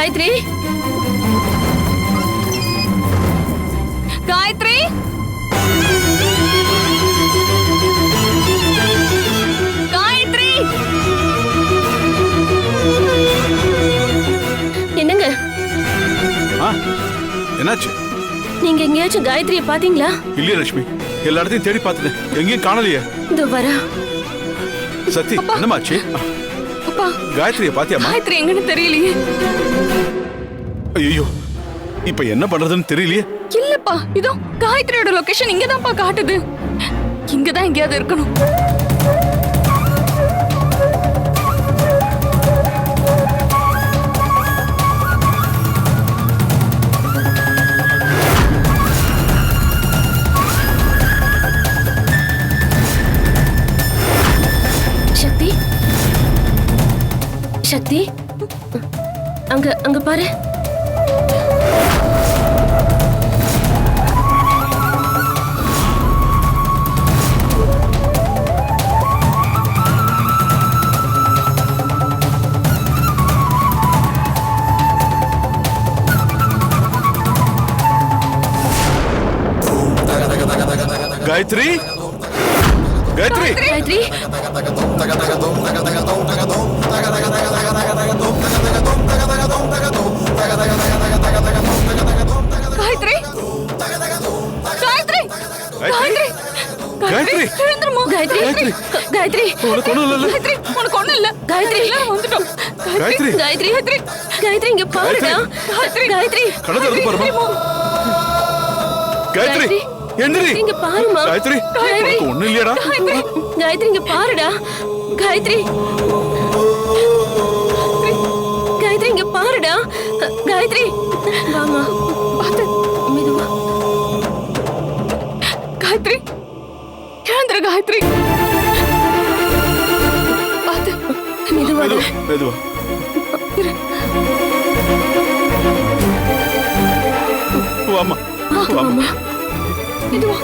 காயத்ரி, காயத்ரி, காயத்ரி. என்னங்க என்னாச்சு? நீங்க எங்கேயாச்சும் காயத்ரிய பாத்தீங்களா? இல்லையா லட்சுமி, எல்லா இடத்தையும் தேடி பார்த்துட்டேன், எங்கேயும் காணலையே. இதோ வரா. சக்தி, என்னமாச்சு? அப்பா, காயத்ரிய பாத்தியாமா? காயத்ரி எங்கன்னு தெரியலையே. ஐயோ, இப்ப என்ன பண்றதுன்னு தெரியலையே. இல்லப்பா, இதோ காயத்ரியோட லொகேஷன் இங்கதான்ப்பா காட்டுது. இங்கதான் எங்கேயாவது இருக்கணும். சக்தி, சக்தி, அங்க அங்க பாரு. காயத்ரி, காயத்ரி, காயத்ரி, காயத்ரி, காயத்ரி, காயத்ரி, காயத்ரி, எழுந்திருமா. காயத்ரி, காயத்ரி, உனக்கு ஒண்ணும் இல்ல. காயத்ரி, உனக்கு ஒண்ணும் இல்ல. காயத்ரி, வந்துட்டோம். காயத்ரி, காயத்ரி, காயத்ரி, காயத்ரி, இங்க பாருடா. காயத்ரி, காயத்ரி, கண்ணை திறந்து பாருமா. காயத்ரி, எந்திரி. இங்க பாருமா. காயத்ரி, உனக்கு ஒண்ணும் இல்லையாடா? காயத்ரி, இங்க பாருடா. காயத்ரி, காயத்ரி, இங்க பாருடா. காயத்ரி, வாமா. பாத்து, மெதுவா. காயத்ரி, எழுந்திரு. காயத்ரி, பாத்து, மெதுவா. மெதுவா. வாமா, வாமா. மெதுவா.